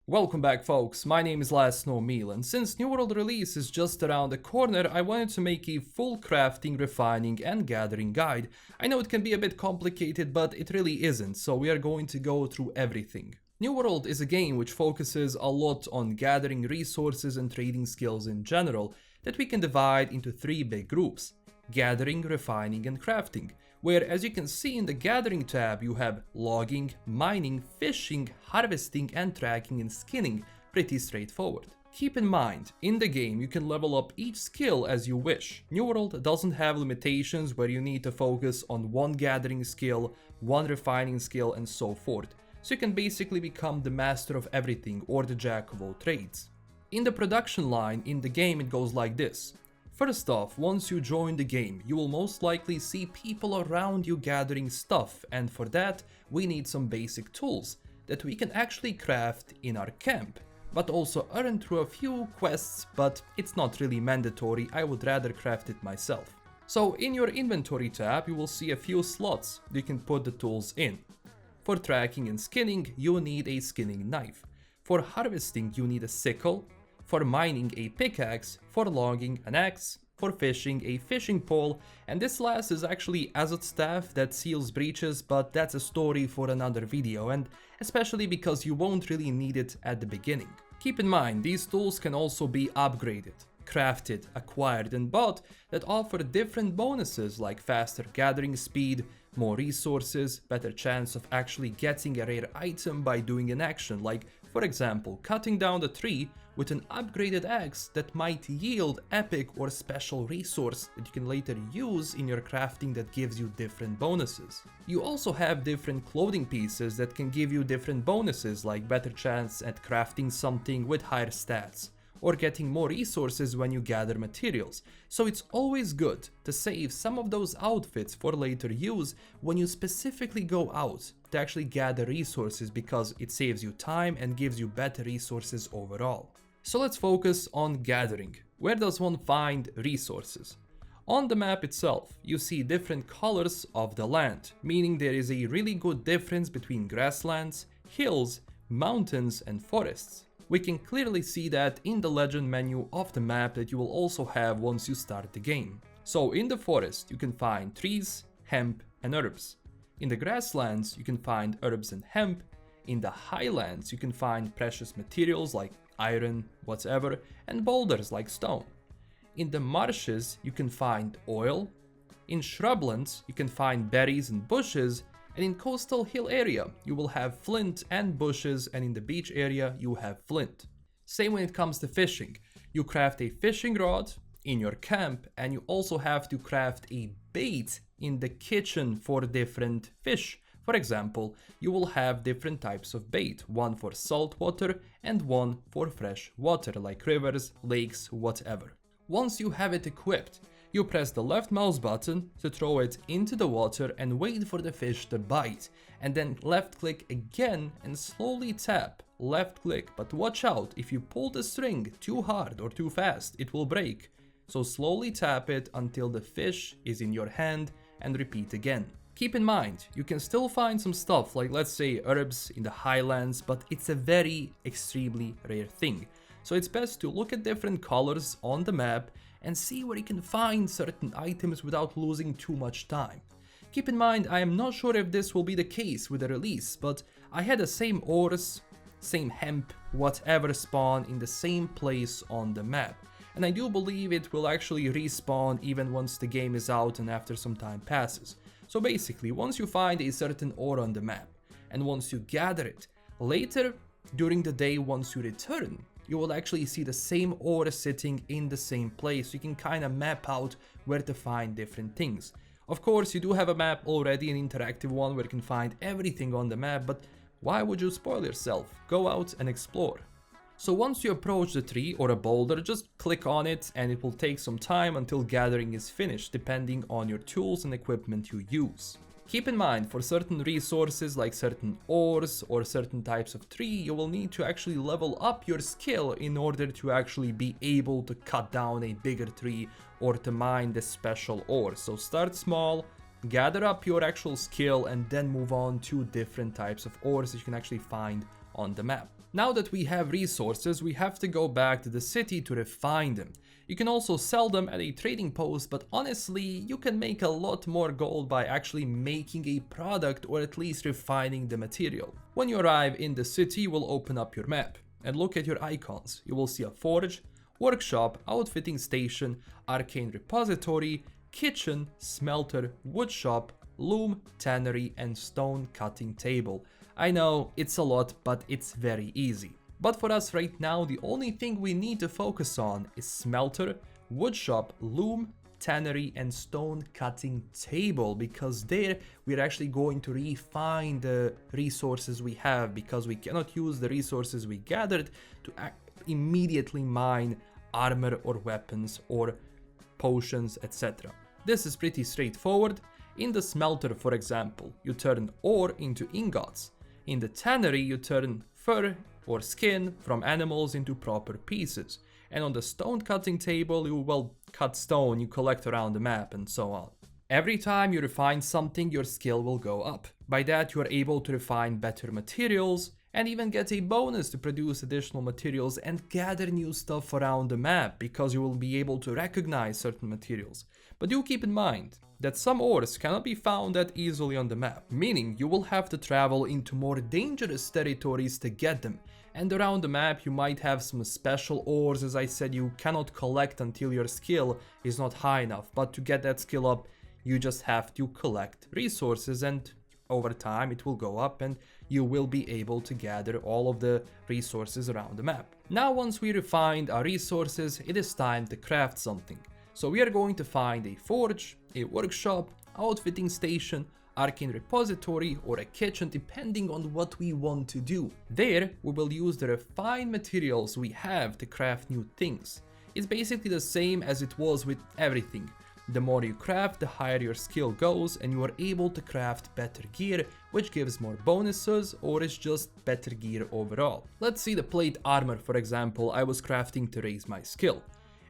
Welcome back folks, my name is LastKnownMeal, and since New World release is just around the corner, I wanted to make a full crafting, refining and gathering guide. I know it can be a bit complicated, but it really isn't, so we are going to go through everything. New World is a game which focuses a lot on gathering resources and trading skills in general, that we can divide into three big groups: gathering, refining and crafting, where, as you can see in the gathering tab, you have logging, mining, fishing, harvesting and tracking and skinning. Pretty straightforward. Keep in mind, in the game you can level up each skill as you wish. New World doesn't have limitations where you need to focus on one gathering skill, one refining skill and so forth, so you can basically become the master of everything or the jack of all trades. In the production line in the game it goes like this. First off, once you join the game, you will most likely see people around you gathering stuff, and for that we need some basic tools that we can actually craft in our camp, but also earn through a few quests, but it's not really mandatory, I would rather craft it myself. So in your inventory tab you will see a few slots you can put the tools in. For tracking and skinning you need a skinning knife. For harvesting you need a sickle. For mining a pickaxe, for logging an axe, for fishing a fishing pole, and this last is actually Azot staff that seals breaches, but that's a story for another video, and especially because you won't really need it at the beginning. Keep in mind, these tools can also be upgraded, crafted, acquired and bought that offer different bonuses like faster gathering speed, more resources, better chance of actually getting a rare item by doing an action like, for example, cutting down the tree with an upgraded axe that might yield epic or special resource that you can later use in your crafting that gives you different bonuses. You also have different clothing pieces that can give you different bonuses like better chance at crafting something with higher stats, or getting more resources when you gather materials, so it's always good to save some of those outfits for later use when you specifically go out to actually gather resources, because it saves you time and gives you better resources overall. So let's focus on gathering. Where does one find resources? On the map itself, you see different colors of the land, meaning there is a really good difference between grasslands, hills, mountains and forests. We can clearly see that in the legend menu of the map that you will also have once you start the game. So in the forest you can find trees, hemp and herbs. In the grasslands you can find herbs and hemp. In the highlands you can find precious materials like iron, whatever, and boulders like stone. In the marshes you can find oil. In shrublands you can find berries and bushes. And in coastal hill area you will have flint and bushes, and in the beach area you have flint. Same when it comes to fishing. You craft a fishing rod in your camp, and you also have to craft a bait in the kitchen for different fish. For example, you will have different types of bait, one for salt water and one for fresh water like rivers, lakes, whatever. Once you have it equipped, you press the left mouse button to throw it into the water and wait for the fish to bite, and then left click again and slowly tap left click, but watch out, if you pull the string too hard or too fast it will break. So slowly tap it until the fish is in your hand and repeat again. Keep in mind, you can still find some stuff like, let's say, herbs in the highlands, but it's a very extremely rare thing. So it's best to look at different colors on the map and see where you can find certain items without losing too much time. Keep in mind, I am not sure if this will be the case with the release, but I had the same ores, same hemp, whatever spawn in the same place on the map. And I do believe it will actually respawn even once the game is out and after some time passes. So basically, once you find a certain ore on the map, and once you gather it, later during the day once you return, you will actually see the same ore sitting in the same place. You can kind of map out where to find different things. Of course, you do have a map already, an interactive one where you can find everything on the map, but why would you spoil yourself? Go out and explore. So once you approach the tree or a boulder, just click on it and it will take some time until gathering is finished, depending on your tools and equipment you use. Keep in mind, for certain resources like certain ores or certain types of tree, you will need to actually level up your skill in order to actually be able to cut down a bigger tree or to mine the special ore. So start small, gather up your actual skill and then move on to different types of ores that you can actually find on the map. Now that we have resources, we have to go back to the city to refine them. You can also sell them at a trading post, but honestly, you can make a lot more gold by actually making a product or at least refining the material. When you arrive in the city, you will open up your map and look at your icons. You will see a forge, workshop, outfitting station, arcane repository, kitchen, smelter, wood shop, loom, tannery, and stone cutting table. I know it's a lot, but it's very easy. But for us right now, the only thing we need to focus on is smelter, woodshop, loom, tannery, and stone cutting table, because there we're actually going to refine the resources we have, because we cannot use the resources we gathered to immediately mine armor or weapons or potions, etc. This is pretty straightforward. In the smelter, for example, you turn ore into ingots. In the tannery, you turn fur or skin from animals into proper pieces. And on the stone cutting table, you will cut stone you collect around the map and so on. Every time you refine something, your skill will go up. By that, you are able to refine better materials and even get a bonus to produce additional materials and gather new stuff around the map, because you will be able to recognize certain materials. But do keep in mind that some ores cannot be found that easily on the map, meaning you will have to travel into more dangerous territories to get them. And around the map you might have some special ores, as I said, you cannot collect until your skill is not high enough, but to get that skill up you just have to collect resources, and over time it will go up and you will be able to gather all of the resources around the map. Now once we refined our resources, it is time to craft something. So we are going to find a forge, a workshop, outfitting station, arcane repository, or a kitchen, depending on what we want to do. There we will use the refined materials we have to craft new things. It's basically the same as it was with everything. The more you craft, the higher your skill goes, and you are able to craft better gear, which gives more bonuses, or is just better gear overall. Let's see the plate armor, for example, I was crafting to raise my skill.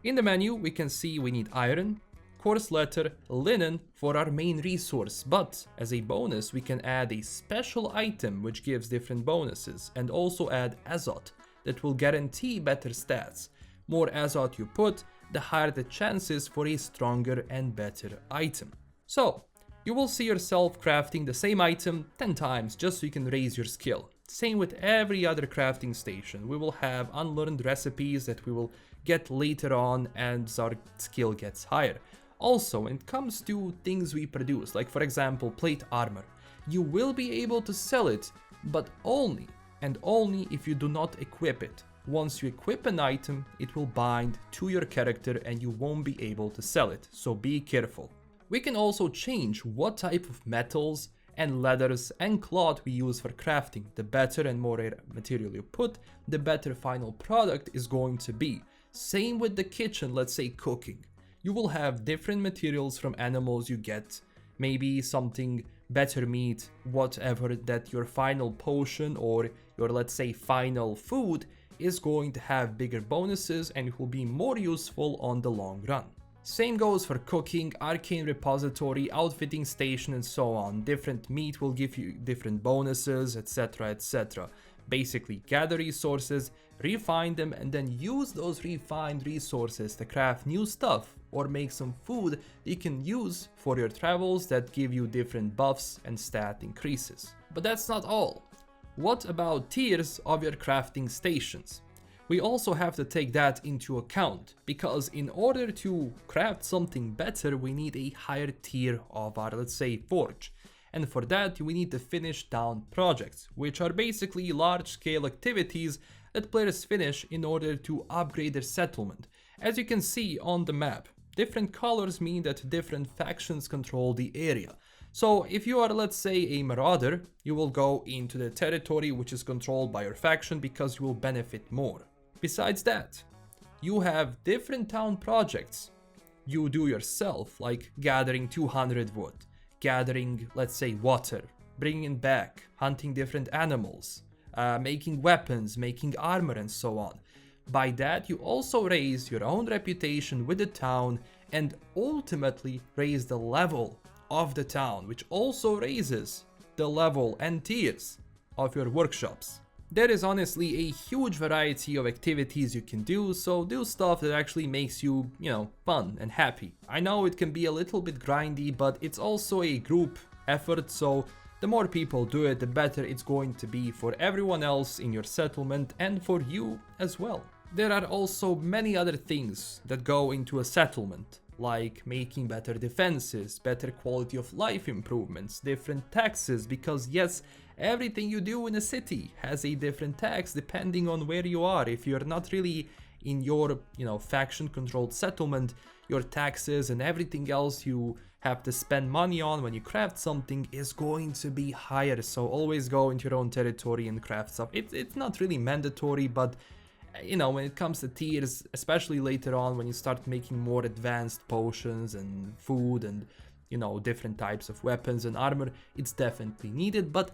In the menu, we can see we need iron, coarse leather, linen for our main resource, but as a bonus we can add a special item which gives different bonuses, and also add azot that will guarantee better stats. More azot you put, the higher the chances for a stronger and better item. So you will see yourself crafting the same item 10 times just so you can raise your skill. Same with every other crafting station. We will have unlearned recipes that we will get later on as our skill gets higher. Also, when it comes to things we produce, like for example plate armor, you will be able to sell it, but only and only if you do not equip it. Once you equip an item, it will bind to your character and you won't be able to sell it, so be careful. We can also change what type of metals and leathers and cloth we use for crafting. The better and more material you put, the better final product is going to be. Same with the kitchen, let's say cooking. You will have different materials from animals you get, maybe something better meat, whatever, that your final potion or your, let's say, final food is going to have bigger bonuses and it will be more useful on the long run. Same goes for cooking, arcane repository, outfitting station, and so on. Different meat will give you different bonuses, etc, etc. Basically gather resources, refine them, and then use those refined resources to craft new stuff or make some food you can use for your travels that give you different buffs and stat increases. But that's not all. What about tiers of your crafting stations? We also have to take that into account, because in order to craft something better we need a higher tier of our, let's say, forge. And for that we need to finish down projects, which are basically large-scale activities that players finish in order to upgrade their settlement. As you can see on the map, different colors mean that different factions control the area. So if you are, let's say, a marauder, you will go into the territory which is controlled by your faction because you will benefit more. Besides that, you have different town projects you do yourself, like gathering 200 wood, gathering, let's say, water, bringing it back, hunting different animals, making weapons, making armor, and so on. By that, you also raise your own reputation with the town and ultimately raise the level of the town, which also raises the level and tiers of your workshops. There is honestly a huge variety of activities you can do, so do stuff that actually makes you, fun and happy. I know it can be a little bit grindy, but it's also a group effort, so the more people do it, the better it's going to be for everyone else in your settlement and for you as well. There are also many other things that go into a settlement, like making better defenses, better quality of life improvements, different taxes, because yes, everything you do in a city has a different tax depending on where you are. If you're not really in your, faction controlled settlement, your taxes and everything else you have to spend money on when you craft something is going to be higher. So always go into your own territory and craft stuff. It's not really mandatory, but when it comes to tiers, especially later on when you start making more advanced potions and food and, different types of weapons and armor, it's definitely needed, but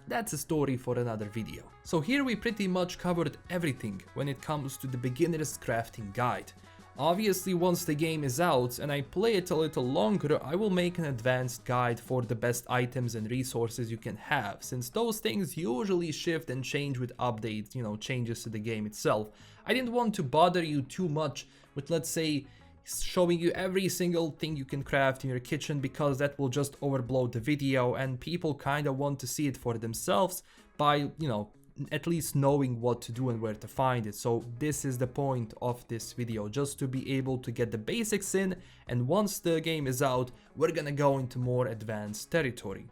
that's a story for another video. So here we pretty much covered everything when it comes to the beginner's crafting guide. Obviously, once the game is out and I play it a little longer, I will make an advanced guide for the best items and resources you can have, since those things usually shift and change with updates, changes to the game itself. I didn't want to bother you too much with, let's say, showing you every single thing you can craft in your kitchen, because that will just overblow the video and people kind of want to see it for themselves by, at least knowing what to do and where to find it. So this is the point of this video, just to be able to get the basics in, and once the game is out, we're gonna go into more advanced territory.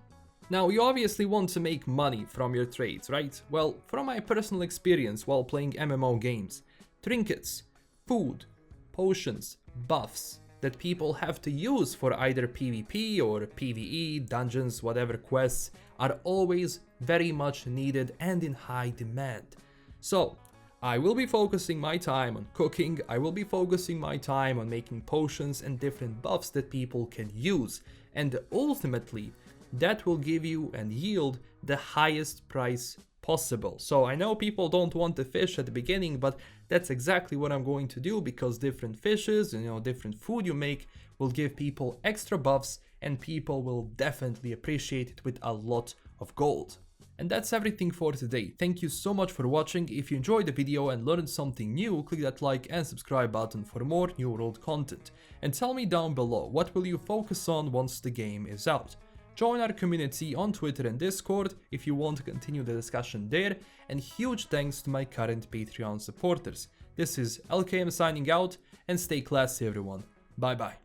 Now, you obviously want to make money from your trades, right? Well, from my personal experience while playing MMO games, trinkets, food, potions, buffs that people have to use for either PvP or PvE, dungeons, whatever quests, are always very much needed and in high demand. So I will be focusing my time on cooking, I will be focusing my time on making potions and different buffs that people can use, and ultimately that will give you and yield the highest price possible. So I know people don't want the fish at the beginning, but that's exactly what I'm going to do, because different fishes and different food you make will give people extra buffs, and people will definitely appreciate it with a lot of gold. And that's everything for today. Thank you so much for watching. If you enjoyed the video and learned something new, click that like and subscribe button for more New World content. And tell me down below, what will you focus on once the game is out? Join our community on Twitter and Discord if you want to continue the discussion there, and huge thanks to my current Patreon supporters. This is LKM signing out, and stay classy everyone. Bye bye.